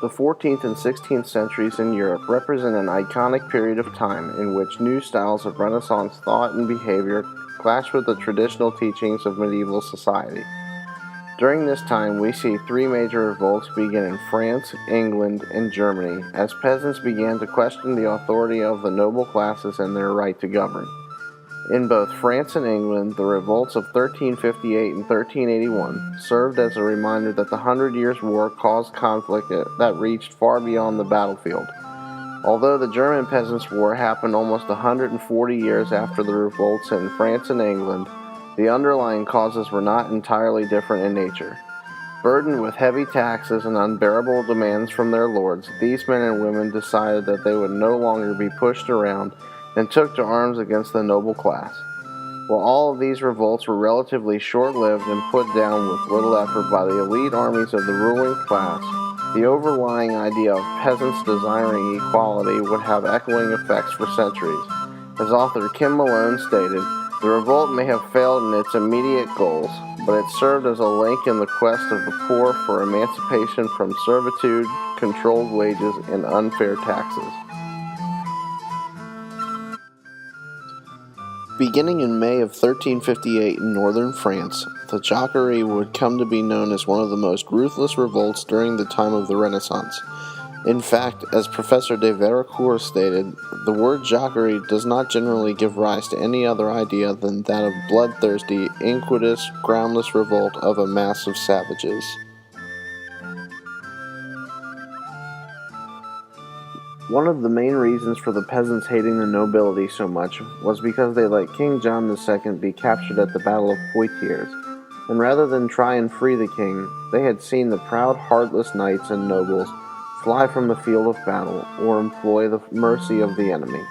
The 14th and 16th centuries in Europe represent an iconic period of time in which new styles of Renaissance thought and behavior clash with the traditional teachings of medieval society. During this time, we see three major revolts begin in France, England, and Germany as peasants began to question the authority of the noble classes and their right to govern. In both France and England, the revolts of 1358 and 1381 served as a reminder that the Hundred Years' War caused conflict that reached far beyond the battlefield. Although the German Peasants' War happened almost 140 years after the revolts in France and England, the underlying causes were not entirely different in nature. Burdened with heavy taxes and unbearable demands from their lords, these men and women decided that they would no longer be pushed around and took to arms against the noble class. While all of these revolts were relatively short-lived and put down with little effort by the elite armies of the ruling class, the overlying idea of peasants desiring equality would have echoing effects for centuries. As author Kim Malone stated, the revolt may have failed in its immediate goals, but it served as a link in the quest of the poor for emancipation from servitude, controlled wages, and unfair taxes. Beginning in May of 1358 in northern France, the Jacquerie would come to be known as one of the most ruthless revolts during the time of the Renaissance. In fact, as Professor de Vericourt stated, the word Jacquerie does not generally give rise to any other idea than that of bloodthirsty, iniquitous, groundless revolt of a mass of savages. One of the main reasons for the peasants hating the nobility so much was because they let King John II be captured at the Battle of Poitiers, and rather than try and free the king, they had seen the proud, heartless knights and nobles fly from the field of battle or employ the mercy of the enemy.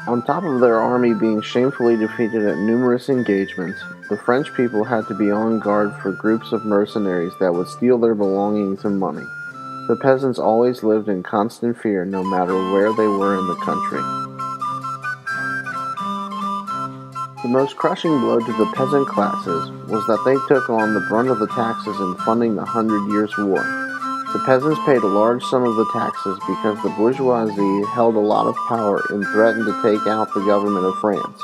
On top of their army being shamefully defeated at numerous engagements, the French people had to be on guard for groups of mercenaries that would steal their belongings and money. The peasants always lived in constant fear no matter where they were in the country. The most crushing blow to the peasant classes was that they took on the brunt of the taxes in funding the 100 Years' War. The peasants paid a large sum of the taxes because the bourgeoisie held a lot of power and threatened to take out the government of France.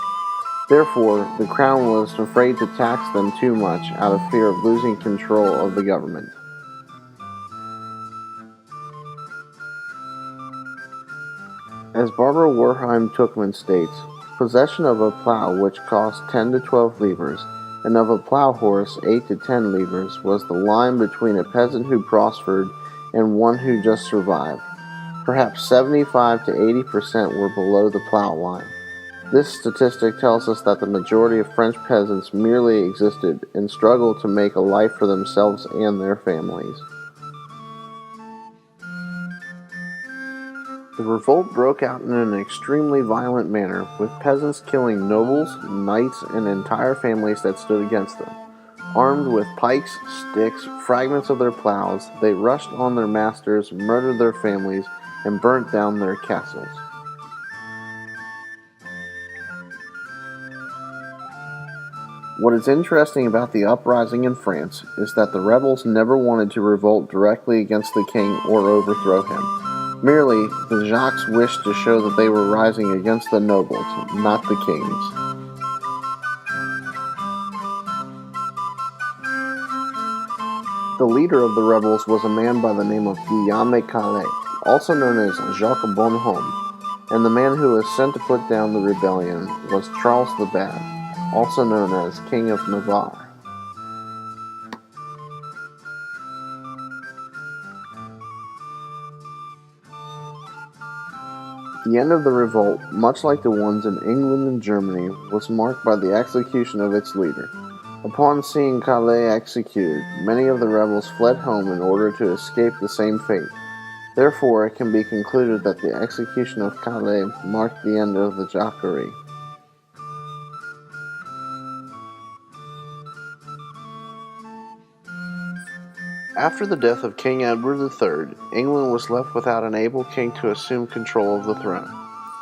Therefore, the crown was afraid to tax them too much out of fear of losing control of the government. As Barbara Werheim-Tuchman states, possession of a plow which cost 10 to 12 livres and of a plow horse 8 to 10 livres was the line between a peasant who prospered and one who just survived. Perhaps 75 to 80% were below the plow line. This statistic tells us that the majority of French peasants merely existed and struggled to make a life for themselves and their families. The revolt broke out in an extremely violent manner, with peasants killing nobles, knights, and entire families that stood against them. Armed with pikes, sticks, fragments of their plows, they rushed on their masters, murdered their families, and burnt down their castles. What is interesting about the uprising in France is that the rebels never wanted to revolt directly against the king or overthrow him. Merely, the Jacques wished to show that they were rising against the nobles, not the kings. The leader of the rebels was a man by the name of Guillaume Calais, also known as Jacques Bonhomme, and the man who was sent to put down the rebellion was Charles the Bad, also known as King of Navarre. The end of the revolt, much like the ones in England and Germany, was marked by the execution of its leader. Upon seeing Calais executed, many of the rebels fled home in order to escape the same fate. Therefore, it can be concluded that the execution of Calais marked the end of the Jacquerie. After the death of King Edward III, England was left without an able king to assume control of the throne.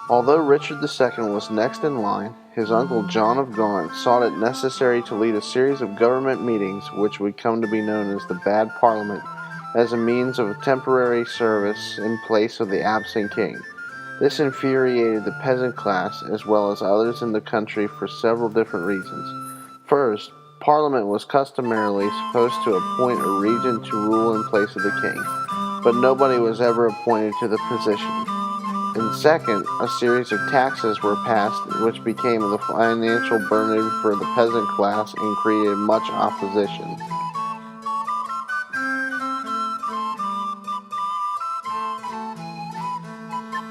Although Richard II was next in line, his uncle John of Gaunt sought it necessary to lead a series of government meetings which would come to be known as the Bad Parliament, as a means of temporary service in place of the absent king. This infuriated the peasant class as well as others in the country for several different reasons. First, Parliament was customarily supposed to appoint a regent to rule in place of the king, but nobody was ever appointed to the position. And second, a series of taxes were passed which became the financial burden for the peasant class and created much opposition.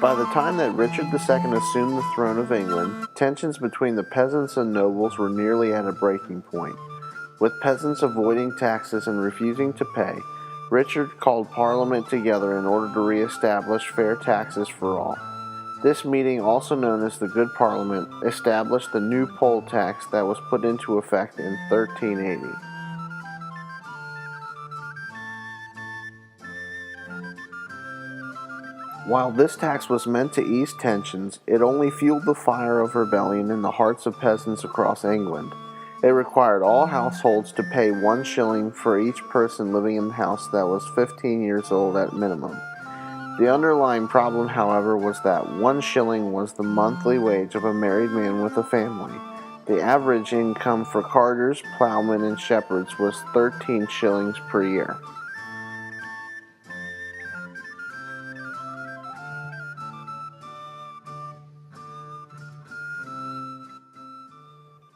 By the time that Richard II assumed the throne of England, tensions between the peasants and nobles were nearly at a breaking point. With peasants avoiding taxes and refusing to pay, Richard called Parliament together in order to re-establish fair taxes for all. This meeting, also known as the Good Parliament, established the new poll tax that was put into effect in 1380. While this tax was meant to ease tensions, it only fueled the fire of rebellion in the hearts of peasants across England. It required all households to pay 1 shilling for each person living in the house that was 15 years old at minimum. The underlying problem, however, was that 1 shilling was the monthly wage of a married man with a family. The average income for carters, plowmen, and shepherds was 13 shillings per year.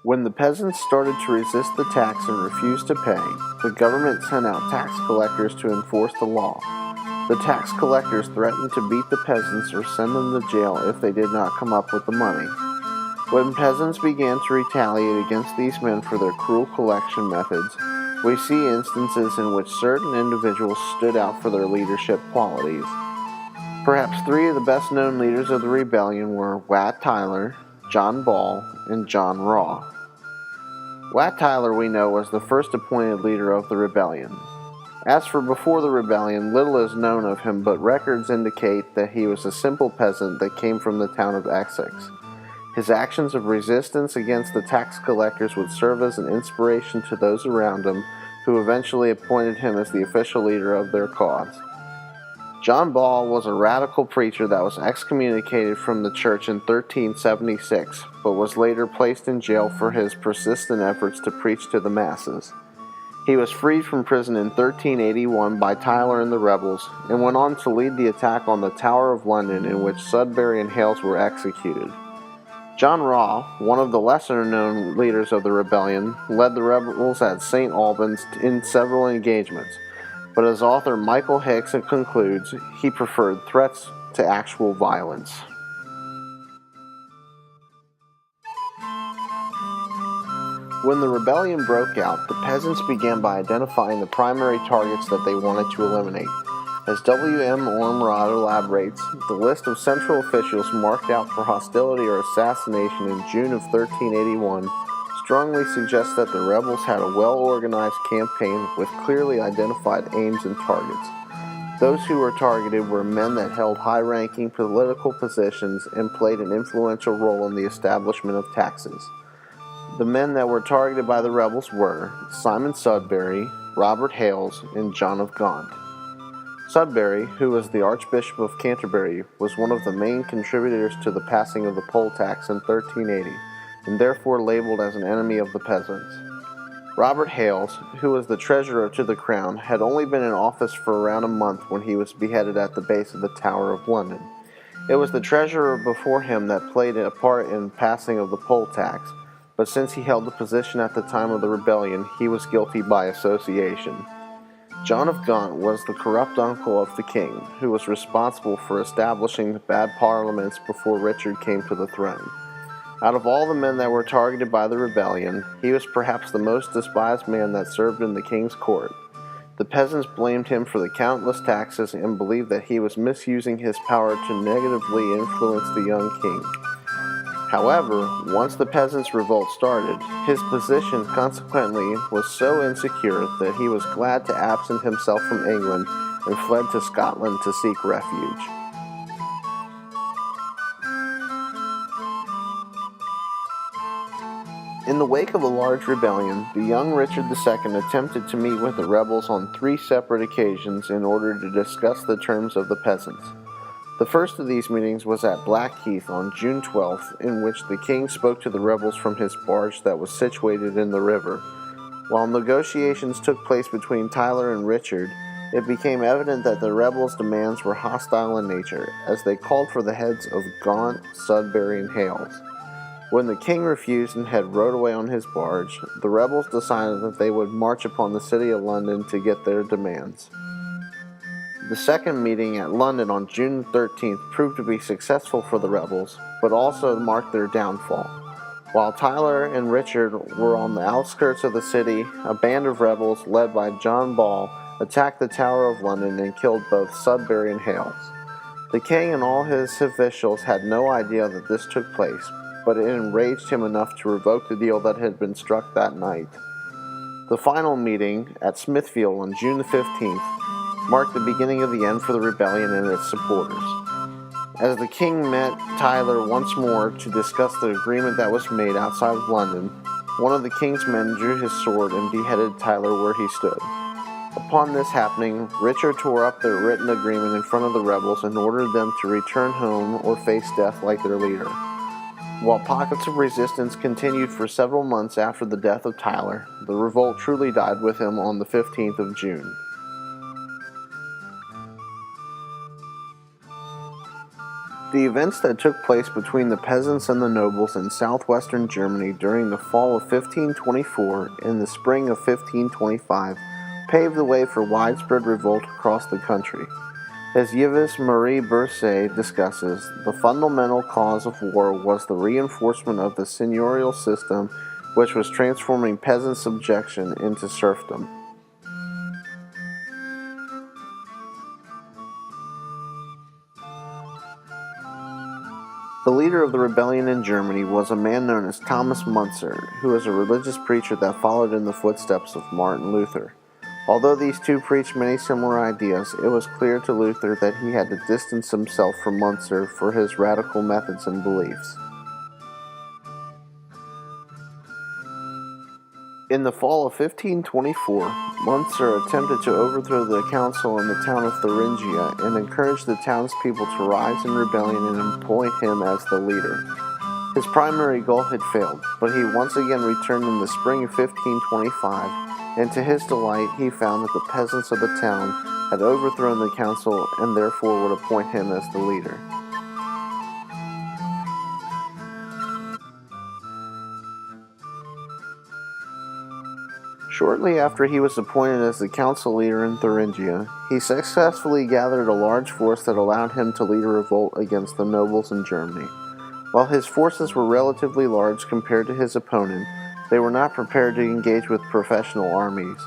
When the peasants started to resist the tax and refused to pay, the government sent out tax collectors to enforce the law. The tax collectors threatened to beat the peasants or send them to jail if they did not come up with the money. When peasants began to retaliate against these men for their cruel collection methods, we see instances in which certain individuals stood out for their leadership qualities. Perhaps 3 of the best-known leaders of the rebellion were Wat Tyler, John Ball, and John Raw. Wat Tyler, we know, was the first appointed leader of the rebellion. As for before the rebellion, little is known of him, but records indicate that he was a simple peasant that came from the town of Essex. His actions of resistance against the tax collectors would serve as an inspiration to those around him, who eventually appointed him as the official leader of their cause. John Ball was a radical preacher that was excommunicated from the church in 1376, but was later placed in jail for his persistent efforts to preach to the masses. He was freed from prison in 1381 by Tyler and the rebels, and went on to lead the attack on the Tower of London, in which Sudbury and Hales were executed. John Raw, one of the lesser-known leaders of the rebellion, led the rebels at St. Albans in several engagements, but as author Michael Hicks concludes, he preferred threats to actual violence. When the rebellion broke out, the peasants began by identifying the primary targets that they wanted to eliminate. As W.M. Ormerod elaborates, the list of central officials marked out for hostility or assassination in June of 1381 strongly suggests that the rebels had a well-organized campaign with clearly identified aims and targets. Those who were targeted were men that held high-ranking political positions and played an influential role in the establishment of taxes. The men that were targeted by the rebels were Simon Sudbury, Robert Hales, and John of Gaunt. Sudbury, who was the Archbishop of Canterbury, was one of the main contributors to the passing of the poll tax in 1380, and therefore labeled as an enemy of the peasants. Robert Hales, who was the treasurer to the crown, had only been in office for around a month when he was beheaded at the base of the Tower of London. It was the treasurer before him that played a part in passing of the poll tax, but since he held the position at the time of the rebellion, he was guilty by association. John of Gaunt was the corrupt uncle of the king, who was responsible for establishing the bad parliaments before Richard came to the throne. Out of all the men that were targeted by the rebellion, he was perhaps the most despised man that served in the king's court. The peasants blamed him for the countless taxes and believed that he was misusing his power to negatively influence the young king. However, once the peasants' revolt started, his position consequently was so insecure that he was glad to absent himself from England and fled to Scotland to seek refuge. In the wake of a large rebellion, the young Richard II attempted to meet with the rebels on 3 separate occasions in order to discuss the terms of the peasants. The first of these meetings was at Blackheath on June 12th, in which the king spoke to the rebels from his barge that was situated in the river. While negotiations took place between Tyler and Richard, it became evident that the rebels' demands were hostile in nature, as they called for the heads of Gaunt, Sudbury, and Hales. When the king refused and had rowed away on his barge, the rebels decided that they would march upon the city of London to get their demands. The second meeting at London on June 13th proved to be successful for the rebels, but also marked their downfall. While Tyler and Richard were on the outskirts of the city, a band of rebels led by John Ball attacked the Tower of London and killed both Sudbury and Hales. The king and all his officials had no idea that this took place, but it enraged him enough to revoke the deal that had been struck that night. The final meeting at Smithfield on June 15th marked the beginning of the end for the rebellion and its supporters. As the king met Tyler once more to discuss the agreement that was made outside of London, one of the king's men drew his sword and beheaded Tyler where he stood. Upon this happening, Richard tore up the written agreement in front of the rebels and ordered them to return home or face death like their leader. While pockets of resistance continued for several months after the death of Tyler, the revolt truly died with him on the 15th of June. The events that took place between the peasants and the nobles in southwestern Germany during the fall of 1524 and the spring of 1525 paved the way for widespread revolt across the country. As Yves Marie Berset discusses, the fundamental cause of war was the reinforcement of the seigneurial system, which was transforming peasant subjection into serfdom. The leader of the rebellion in Germany was a man known as Thomas Müntzer, who was a religious preacher that followed in the footsteps of Martin Luther. Although these two preached many similar ideas, it was clear to Luther that he had to distance himself from Müntzer for his radical methods and beliefs. In the fall of 1524, Müntzer attempted to overthrow the council in the town of Thuringia and encouraged the townspeople to rise in rebellion and appoint him as the leader. His primary goal had failed, but he once again returned in the spring of 1525, and to his delight he found that the peasants of the town had overthrown the council and therefore would appoint him as the leader. Shortly after he was appointed as the council leader in Thuringia, he successfully gathered a large force that allowed him to lead a revolt against the nobles in Germany. While his forces were relatively large compared to his opponent, they were not prepared to engage with professional armies.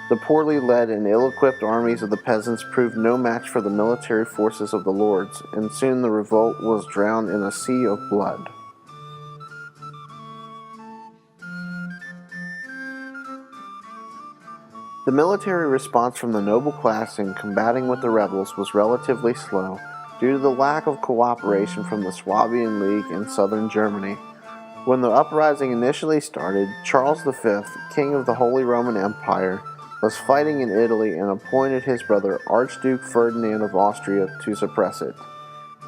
The poorly led and ill-equipped armies of the peasants proved no match for the military forces of the lords, and soon the revolt was drowned in a sea of blood. The military response from the noble class in combating with the rebels was relatively slow due to the lack of cooperation from the Swabian League in southern Germany. When the uprising initially started, Charles V, King of the Holy Roman Empire, was fighting in Italy and appointed his brother Archduke Ferdinand of Austria to suppress it.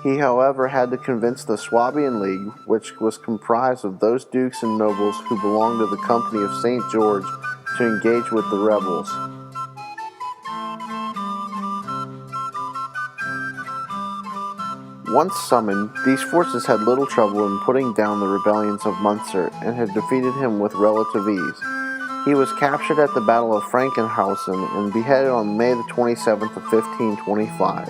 He, however, had to convince the Swabian League, which was comprised of those dukes and nobles who belonged to the Company of St. George, to engage with the rebels. Once summoned, these forces had little trouble in putting down the rebellions of Müntzer and had defeated him with relative ease. He was captured at the Battle of Frankenhausen and beheaded on May the 27th of 1525.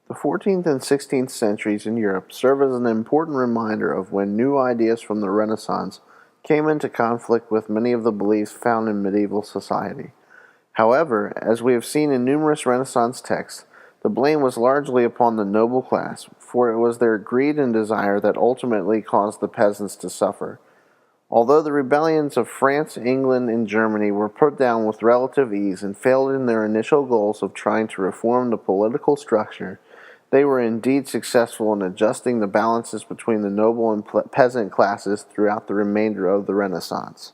The 14th and 16th centuries in Europe serve as an important reminder of when new ideas from the Renaissance came into conflict with many of the beliefs found in medieval society. However, as we have seen in numerous Renaissance texts, the blame was largely upon the noble class, for it was their greed and desire that ultimately caused the peasants to suffer. Although the rebellions of France, England, and Germany were put down with relative ease and failed in their initial goals of trying to reform the political structure, They were indeed successful in adjusting the balances between the noble and peasant classes throughout the remainder of the Renaissance.